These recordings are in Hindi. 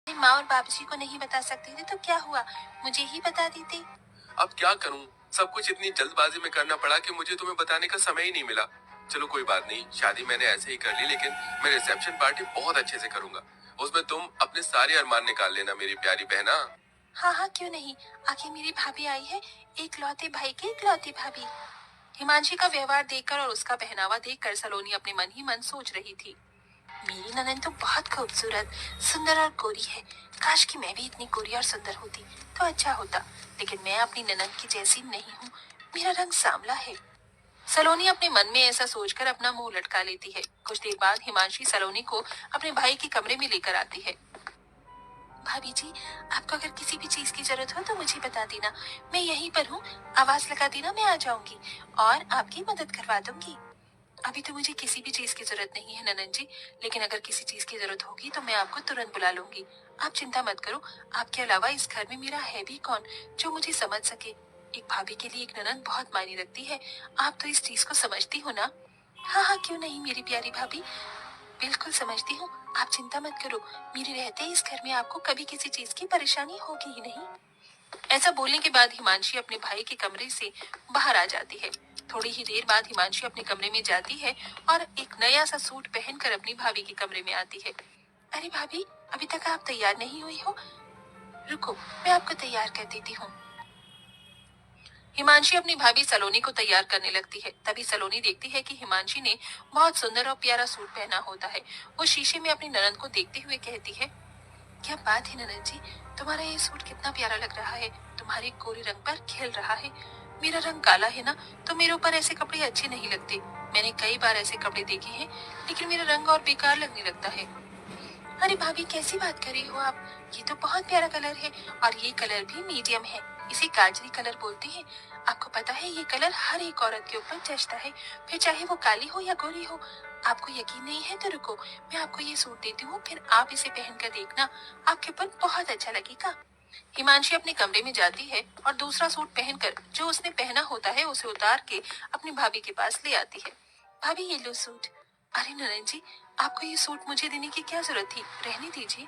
अपनी माँ और बाबूजी को नहीं बता सकते थे तो क्या हुआ, मुझे ही बता देते। अब क्या करूं? सब कुछ इतनी जल्दबाजी में करना पड़ा कि मुझे तुम्हें बताने का समय ही नहीं मिला। चलो कोई बात नहीं, शादी मैंने ऐसे ही कर ली, लेकिन मैं रिसेप्शन पार्टी बहुत अच्छे से करूंगा। उसमें तुम अपने सारे अरमान निकाल लेना मेरी प्यारी बहना। हाँ हाँ, क्यों नहीं। आखिर मेरी भाभी आई है, इकलौते भाई की इकलौती भाभी। हिमांशी का व्यवहार देखकर और उसका पहनावा देखकर सलोनी अपने मन ही मन सोच रही थी, मेरी ननद तो बहुत खूबसूरत, सुंदर और गोरी है। काश कि मैं भी इतनी गोरी और सुंदर होती तो अच्छा होता, लेकिन मैं अपनी ननद की जैसी नहीं हूँ। मेरा रंग सांवला है। सलोनी अपने मन में ऐसा सोचकर अपना मुंह लटका लेती है। कुछ देर बाद हिमांशी सलोनी को अपने भाई के कमरे में लेकर आती है। भाभी जी, आपको अगर किसी भी चीज की जरूरत हो तो मुझे बता देना, मैं यहीं पर हूँ। आवाज लगा देना, मैं आ जाऊंगी और आपकी मदद करवा दूंगी। अभी तो मुझे किसी भी चीज की जरूरत नहीं है ननन जी, लेकिन अगर किसी चीज की जरूरत होगी तो मैं आपको तुरंत बुला लूंगी। आप चिंता मत करो, आपके अलावा इस घर में मेरा है भी कौन जो मुझे समझ सके। एक भाभी के लिए एक ननन बहुत मायने रखती है। आप तो इस चीज को समझती हो ना। हाँ हाँ, क्यों नहीं मेरी प्यारी भाभी, बिल्कुल समझती हूँ। आप चिंता मत करो, मेरे रहते इस घर में आपको कभी किसी चीज की परेशानी होगी ही नहीं। ऐसा बोलने के बाद हिमांशी अपने भाई के कमरे से बाहर आ जाती है। थोड़ी ही देर बाद हिमांशी अपने कमरे में जाती है और एक नया सा सूट पहनकर अपनी भाभी के कमरे में आती है। अरे भाभी, अभी तक आप तैयार नहीं हुई हो, रुको मैं आपको तैयार कर देती हूँ। हिमांशी अपनी भाभी सलोनी को तैयार करने लगती है। तभी सलोनी देखती है कि हिमांशी ने बहुत सुंदर और प्यारा सूट पहना होता है। वो शीशे में अपनी ननद को देखते हुए कहती है, क्या बात है ननद जी, तुम्हारा ये सूट कितना प्यारा लग रहा है, तुम्हारे गोरे रंग पर खिल रहा है। मेरा रंग काला है ना, तो मेरे ऊपर ऐसे कपड़े अच्छे नहीं लगते। मैंने कई बार ऐसे कपड़े देखे हैं, लेकिन मेरा रंग और बेकार लगने लगता है। अरे भाभी, कैसी बात कर रही हो आप, ये तो बहुत प्यारा कलर है और ये कलर भी मीडियम है। इसे गाजरी कलर बोलते हैं। आपको पता है ये कलर हर एक औरत के ऊपर जचता है, फिर चाहे वो काली हो या गोरी हो। आपको यकीन नहीं है तो रुको, मैं आपको ये सूट देती हूँ, फिर आप इसे पहन कर देखना, आपके ऊपर बहुत अच्छा लगेगा। हिमांशी अपने कमरे में जाती है और दूसरा सूट पहनकर जो उसने पहना होता है उसे उतार के अपनी भाभी के पास ले आती है। भाभी ये लो सूट। अरे ननन जी, आपको ये सूट मुझे देने की क्या जरूरत थी, रहने दीजिए।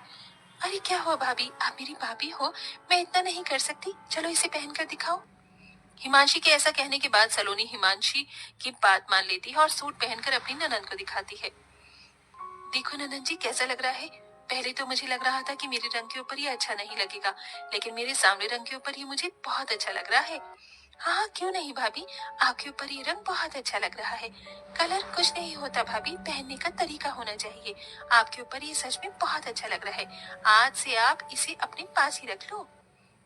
अरे क्या हुआ भाभी, आप मेरी भाभी हो, मैं इतना नहीं कर सकती, चलो इसे पहन कर दिखाओ। हिमांशी के ऐसा कहने के बाद सलोनी हिमांशी की बात मान लेती है और सूट पहनकर अपनी ननन को दिखाती है। देखो ननन जी, कैसा लग रहा है। पहले तो मुझे लग रहा था कि मेरे रंग के ऊपर ये अच्छा नहीं लगेगा, लेकिन मेरे सामने रंग के ऊपर ये मुझे बहुत अच्छा लग रहा है। हाँ हाँ, क्यों नहीं भाभी, आपके ऊपर ये रंग बहुत अच्छा लग रहा है। कलर कुछ नहीं होता भाभी, पहनने का तरीका होना चाहिए। आपके ऊपर ये सच में बहुत अच्छा लग रहा है। आज से आप इसे अपने पास ही रख लो।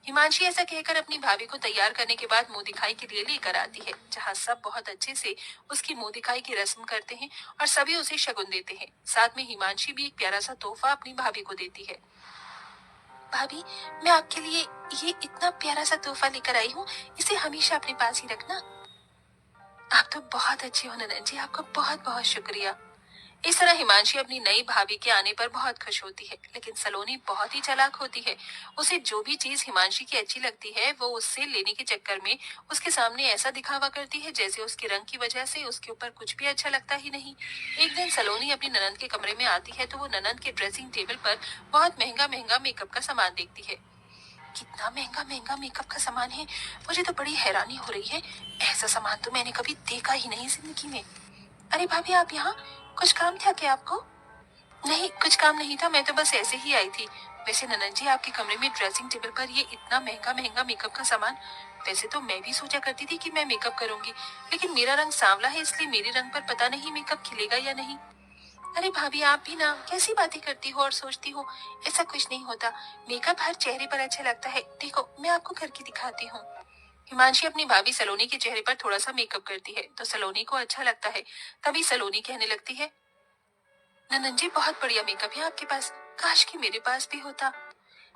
हिमांशी ऐसा कहकर अपनी भाभी को तैयार करने के बाद मुंह दिखाई के लिए लेकर आती है, जहाँ सब बहुत अच्छे से उसकी मुंह दिखाई की रस्म करते हैं और सभी उसे शगुन देते हैं। साथ में हिमांशी भी एक प्यारा सा तोहफा अपनी भाभी को देती है। भाभी, मैं आपके लिए ये इतना प्यारा सा तोहफा लेकर आई हूँ, इसे हमेशा अपने पास ही रखना। आप तो बहुत अच्छी हो ननद जी, आपका बहुत बहुत शुक्रिया। इस तरह हिमांशी अपनी नई भाभी के आने पर बहुत खुश होती है, लेकिन सलोनी बहुत ही चालाक होती है। उसे जो भी चीज हिमांशी की अच्छी लगती है वो उससे लेने के चक्कर में उसके सामने ऐसा दिखावा करती है जैसे उसके रंग की वजह से उसके ऊपर कुछ भी अच्छा लगता ही नहीं। एक दिन सलोनी अपनी ननद के कमरे में आती है तो वो ननद के ड्रेसिंग टेबल पर बहुत महंगा महंगा मेकअप का सामान देखती है। कितना महंगा महंगा मेकअप का सामान है, मुझे तो बड़ी हैरानी हो रही है। ऐसा सामान तो मैंने कभी देखा ही नहीं जिंदगी में। अरे भाभी, आप यहाँ, कुछ काम था क्या आपको? नहीं, कुछ काम नहीं था, मैं तो बस ऐसे ही आई थी। वैसे ननद जी, आपके कमरे में ड्रेसिंग टेबल पर ये इतना महंगा महंगा मेकअप का सामान, वैसे तो मैं भी सोचा करती थी कि मैं मेकअप करूंगी, लेकिन मेरा रंग सांवला है, इसलिए मेरे रंग पर पता नहीं मेकअप खिलेगा या नहीं। अरे भाभी, आप भी ना कैसी बातें करती हो और सोचती हो, ऐसा कुछ नहीं होता। मेकअप हर चेहरे पर अच्छा लगता है, देखो मैं आपको करके दिखाती हूँ। हिमांशी अपनी भाभी सलोनी के चेहरे पर थोड़ा सा मेकअप करती है तो सलोनी को अच्छा लगता है। तभी सलोनी कहने लगती है, ननन जी बहुत बढ़िया मेकअप है आपके पास, काश कि मेरे पास भी होता।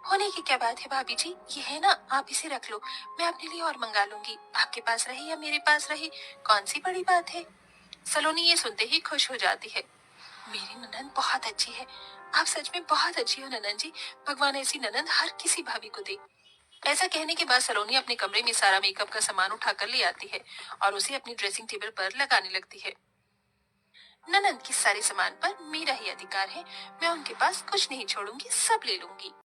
होने की क्या बात है भाभी जी, ये है ना, आप इसे रख लो, मैं अपने लिए और मंगा लूंगी। आपके पास रहे या मेरे पास रहे, कौन सी बड़ी बात है। सलोनी ये सुनते ही खुश हो जाती है। मेरी ननन बहुत अच्छी है, आप सच में बहुत अच्छी हो ननन जी, भगवान ऐसी ननन हर किसी भाभी को दे। ऐसा कहने के बाद सलोनी अपने कमरे में सारा मेकअप का सामान उठाकर ले आती है और उसे अपनी ड्रेसिंग टेबल पर लगाने लगती है। ननद के सारे सामान पर मेरा ही अधिकार है, मैं उनके पास कुछ नहीं छोड़ूंगी, सब ले लूंगी।